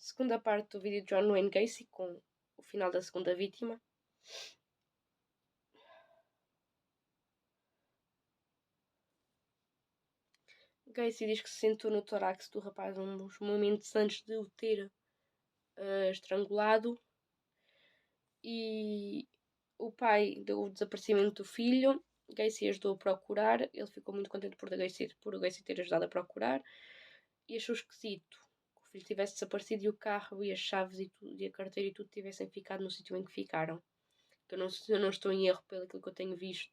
Segunda parte do vídeo de John Wayne Gacy, com o final da segunda vítima. Gacy diz que se sentou no tórax do rapaz uns momentos antes de o ter estrangulado, e o pai deu o desaparecimento do filho. Gacy ajudou a procurar, ele ficou muito contente por o Gacy ter ajudado a procurar, e achou esquisito que o filho tivesse desaparecido e o carro e as chaves e a carteira e tudo tivessem ficado no sítio em que ficaram. Que eu não estou em erro pelo que eu tenho visto.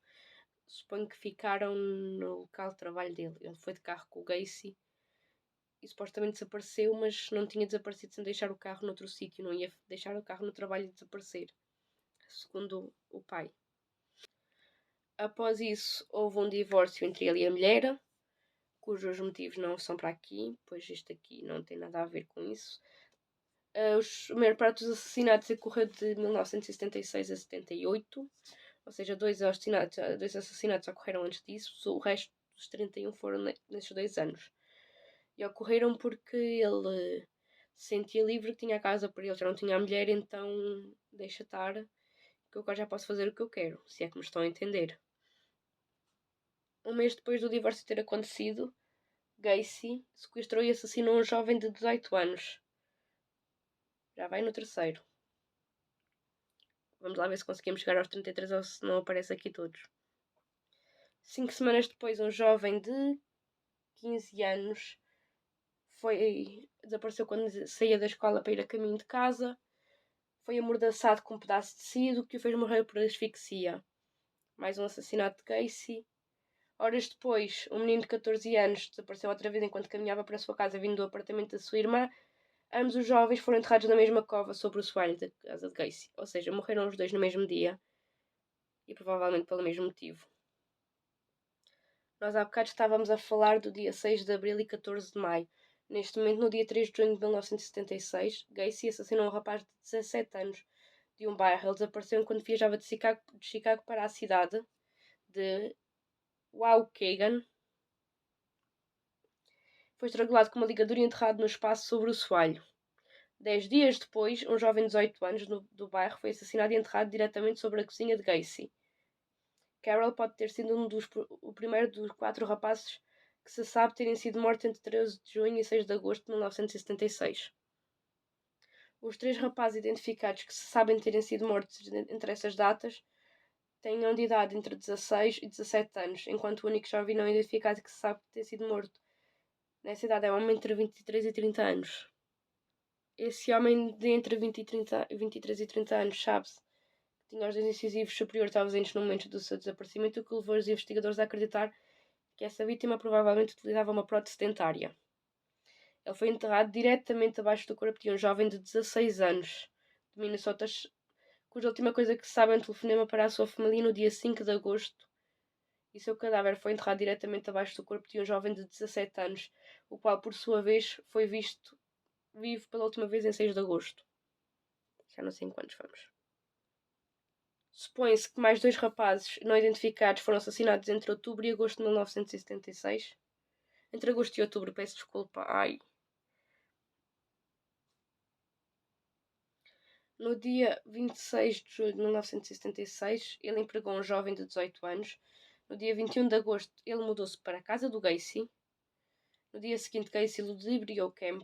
Suponho que ficaram no local de trabalho dele. Ele foi de carro com o Gacy e supostamente desapareceu, mas não tinha desaparecido sem deixar o carro noutro sítio. Não ia deixar o carro no trabalho e desaparecer, segundo o pai. Após isso, houve um divórcio entre ele e a mulher, cujos motivos não são para aqui, pois este aqui não tem nada a ver com isso. A maior parte dos assassinatos ocorreu de 1976 a 78, ou seja, dois assassinatos ocorreram antes disso, o resto dos 31 foram nesses 2 anos. E ocorreram porque ele se sentia livre, que tinha a casa para ele, já não tinha a mulher, então deixa estar, que eu agora já posso fazer o que eu quero, se é que me estão a entender. Um mês depois do divórcio ter acontecido, Gacy sequestrou e assassinou um jovem de 18 anos. Já vai no terceiro. Vamos lá ver se conseguimos chegar aos 33 ou se não aparece aqui todos. 5 semanas depois, um jovem de 15 anos desapareceu quando saía da escola para ir a caminho de casa. Foi amordaçado com um pedaço de tecido que o fez morrer por asfixia. Mais um assassinato de Gacy. Horas depois, um menino de 14 anos desapareceu outra vez enquanto caminhava para a sua casa vindo do apartamento da sua irmã. Ambos os jovens foram enterrados na mesma cova sobre o soalho da casa de Gacy. Ou seja, morreram os dois no mesmo dia. E provavelmente pelo mesmo motivo. Nós há bocado estávamos a falar do dia 6 de abril e 14 de maio. Neste momento, no dia 3 de junho de 1976, Gacy assassinou um rapaz de 17 anos de um bairro. Ele desapareceu enquanto viajava de Chicago para a cidade de Waukegan. Foi estrangulado com uma ligadura e enterrado no espaço sobre o soalho. 10 dias depois, um jovem de 18 anos do bairro foi assassinado e enterrado diretamente sobre a cozinha de Gacy. Carol pode ter sido o primeiro dos 4 rapazes que se sabe terem sido mortos entre 13 de junho e 6 de agosto de 1976. Os 3 rapazes identificados que se sabem terem sido mortos entre essas datas tenham de idade entre 16 e 17 anos, enquanto o único jovem não identificado que se sabe ter sido morto nessa idade é um homem entre 23 e 30 anos. Esse homem de entre 23 e 30 anos sabe-se que tinha os dentes incisivos superiores ausentes no momento do seu desaparecimento, o que levou os investigadores a acreditar que essa vítima provavelmente utilizava uma prótese dentária. Ele foi enterrado diretamente abaixo do corpo de um jovem de 16 anos, de Minnesota, cuja última coisa que se sabe é um telefonema para a sua família no dia 5 de agosto, e seu cadáver foi enterrado diretamente abaixo do corpo de um jovem de 17 anos, o qual, por sua vez, foi visto vivo pela última vez em 6 de agosto. Já não sei em quantos vamos. Supõe-se que mais 2 rapazes não identificados foram assassinados entre outubro e agosto de 1976. Entre agosto e outubro, peço desculpa. No dia 26 de julho de 1976, ele empregou um jovem de 18 anos. No dia 21 de agosto, ele mudou-se para a casa do Gacy. No dia seguinte, Gacy ludibriou creme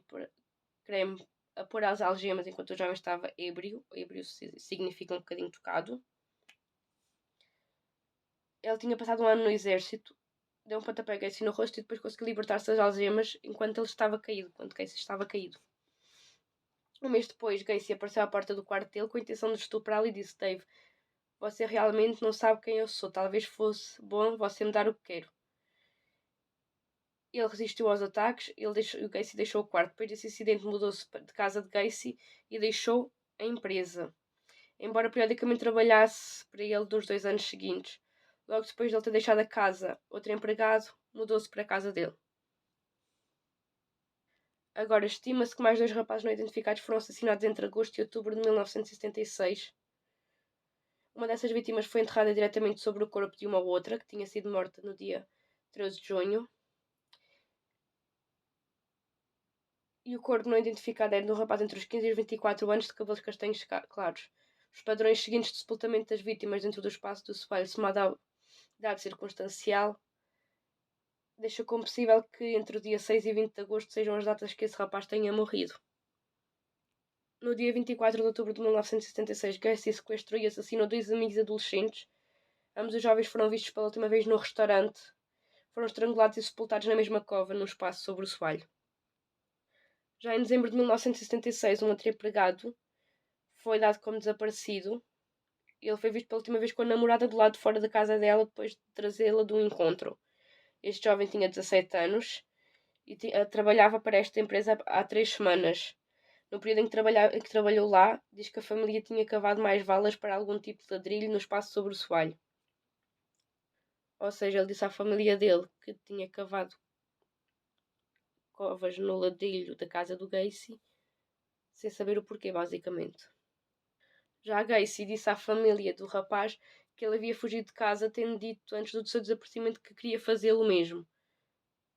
a pôr as algemas enquanto o jovem estava ébrio. Ébrio significa um bocadinho tocado. Ele tinha passado um ano no exército. Deu um pontapé a Gacy no rosto e depois conseguiu libertar-se das algemas enquanto ele estava caído. Enquanto Gacy estava caído. Um mês depois, Gacy apareceu à porta do quarto dele com a intenção de estuprá-lo e disse: Dave, você realmente não sabe quem eu sou. Talvez fosse bom você me dar o que quero. Ele resistiu aos ataques. O Gacy deixou o quarto. Depois desse incidente, mudou-se de casa de Gacy e deixou a empresa. Embora periodicamente trabalhasse para ele nos 2 anos seguintes. Logo depois de ele ter deixado a casa, outro empregado mudou-se para a casa dele. Agora, estima-se que mais 2 rapazes não identificados foram assassinados entre agosto e outubro de 1976. Uma dessas vítimas foi enterrada diretamente sobre o corpo de uma outra, que tinha sido morta no dia 13 de junho. e o corpo não identificado era de um rapaz entre os 15 e os 24 anos de cabelos castanhos claros. Os padrões seguintes de sepultamento das vítimas dentro do espaço do soalho, somado à idade circunstancial, deixa como possível que entre o dia 6 e 20 de agosto sejam as datas que esse rapaz tenha morrido. No dia 24 de outubro de 1976, Gacy sequestrou e assassinou 2 amigos adolescentes. Ambos os jovens foram vistos pela última vez no restaurante. Foram estrangulados e sepultados na mesma cova, num espaço sobre o soalho. Já em dezembro de 1976, um outro empregado foi dado como desaparecido. Ele foi visto pela última vez com a namorada do lado de fora da casa dela depois de trazê-la de um encontro. Este jovem tinha 17 anos e trabalhava para esta empresa há 3 semanas. No período em que trabalhou lá, diz que a família tinha cavado mais valas para algum tipo de ladrilho no espaço sobre o soalho. Ou seja, ele disse à família dele que tinha cavado covas no ladrilho da casa do Gacy, sem saber o porquê, basicamente. Já a Gacy disse à família do rapaz que ele havia fugido de casa, tendo dito antes do seu desaparecimento que queria fazê-lo mesmo.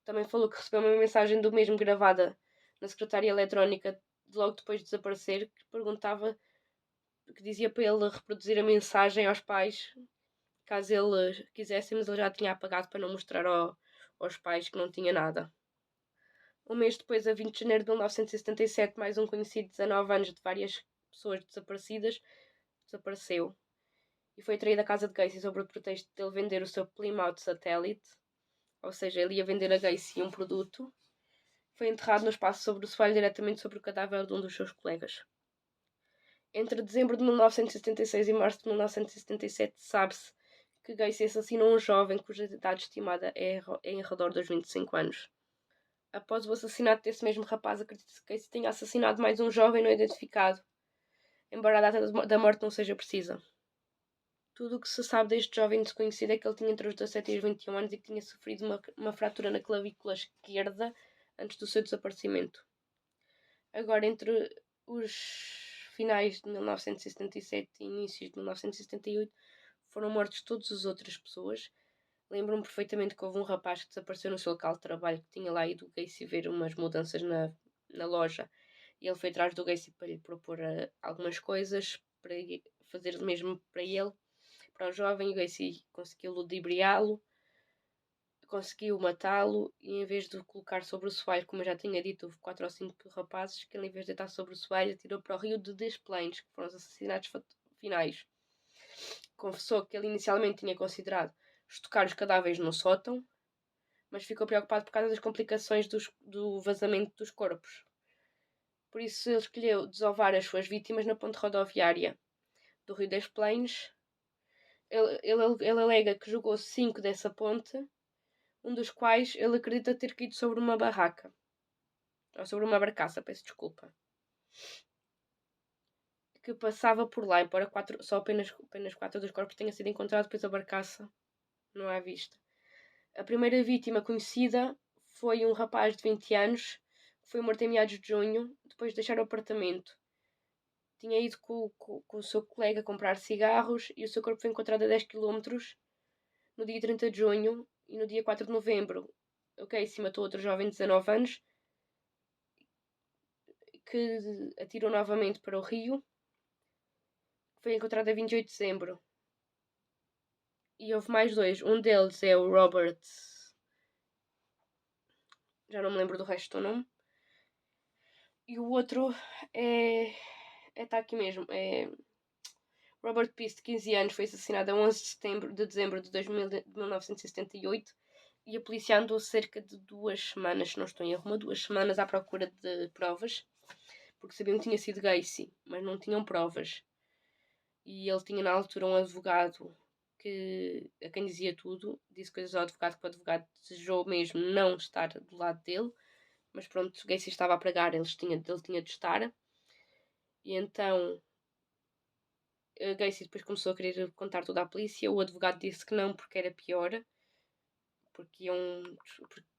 Também falou que recebeu uma mensagem do mesmo gravada na secretária eletrónica logo depois de desaparecer, que dizia para ele reproduzir a mensagem aos pais, caso ele quisesse, mas ele já tinha apagado para não mostrar aos pais que não tinha nada. Um mês depois, a 20 de janeiro de 1977, mais um conhecido de 19 anos de várias pessoas desaparecidas desapareceu e foi traído à casa de Gacy sob o pretexto de ele vender o seu Plymouth Satellite, ou seja, ele ia vender a Gacy um produto. Foi enterrado no espaço sobre o soalho diretamente sobre o cadáver de um dos seus colegas. Entre dezembro de 1976 e março de 1977, sabe-se que Gacy assassinou um jovem cuja idade estimada é em redor dos 25 anos. Após o assassinato desse mesmo rapaz, acredita-se que Gacy tenha assassinado mais um jovem não identificado, embora a data da morte não seja precisa. Tudo o que se sabe deste jovem desconhecido é que ele tinha entre os 17 e os 21 anos e que tinha sofrido uma fratura na clavícula esquerda antes do seu desaparecimento. Agora, entre os finais de 1977 e inícios de 1978, foram mortos todas as outras pessoas. Lembro-me perfeitamente que houve um rapaz que desapareceu no seu local de trabalho, que tinha lá ido o Gacy ver umas mudanças na loja. E ele foi atrás do Gacy para lhe propor algumas coisas, para fazer o mesmo para ele, para o jovem. O Gacy conseguiu ludibriá-lo, conseguiu matá-lo e em vez de o colocar sobre o soalho, como eu já tinha dito, houve 4 ou 5 rapazes que ele, em vez de deitar sobre o soalho, atirou para o rio de Des Plaines, que foram os assassinatos finais. Confessou que ele inicialmente tinha considerado estocar os cadáveres no sótão, mas ficou preocupado por causa das complicações do vazamento dos corpos. Por isso ele escolheu desovar as suas vítimas na ponte rodoviária do Rio Des Plaines. Ele alega que jogou 5 dessa ponte, um dos quais ele acredita ter caído sobre uma barraca. Ou sobre uma barcaça, peço desculpa. Que passava por lá, embora só apenas 4 dos corpos tenham sido encontrados, depois a barcaça não é à vista. A primeira vítima conhecida foi um rapaz de 20 anos, que foi morto em meados de junho, depois de deixar o apartamento. Tinha ido com o seu colega comprar cigarros e o seu corpo foi encontrado a 10 km no dia 30 de junho e no dia 4 de novembro. Se matou outro jovem de 19 anos que atirou novamente para o rio. Foi encontrado a 28 de dezembro. E houve mais 2. Um deles é o Robert. Já não me lembro do resto do nome. E o outro está aqui mesmo. É Robert Peace, de 15 anos, foi assassinado a 11 de dezembro de 1978 e a polícia andou cerca de 2 semanas, se não estou em erro, 2 semanas à procura de provas, porque sabiam que tinha sido Gacy, mas não tinham provas. E ele tinha na altura um advogado a quem dizia tudo, disse coisas ao advogado que o advogado desejou mesmo não estar do lado dele, mas pronto, Gacy estava a pregar, ele tinha de estar. E então Gacy depois começou a querer contar tudo à polícia. O advogado disse que não, porque era pior, porque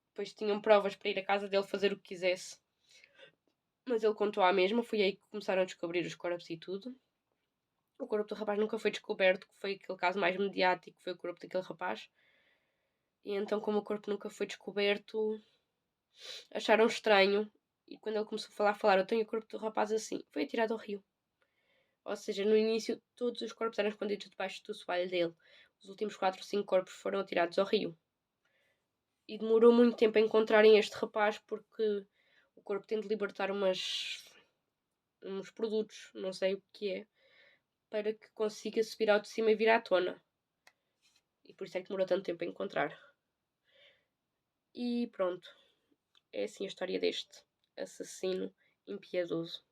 depois tinham provas para ir à casa dele fazer o que quisesse. Mas ele contou à mesma. Foi aí que começaram a descobrir os corpos e tudo. O corpo do rapaz nunca foi descoberto, que foi aquele caso mais mediático, foi o corpo daquele rapaz. E então, como o corpo nunca foi descoberto, acharam estranho E quando ele começou a falar, eu tenho o corpo do rapaz assim, foi atirado ao rio. Ou seja, no início todos os corpos eram escondidos debaixo do soalho dele. Os últimos 4 ou 5 corpos foram atirados ao rio. E demorou muito tempo a encontrarem este rapaz porque o corpo tem de libertar uns produtos, não sei o que é, para que consiga subir ao de cima e vir à tona. E por isso é que demorou tanto tempo a encontrar. E pronto. É assim a história deste assassino impiedoso.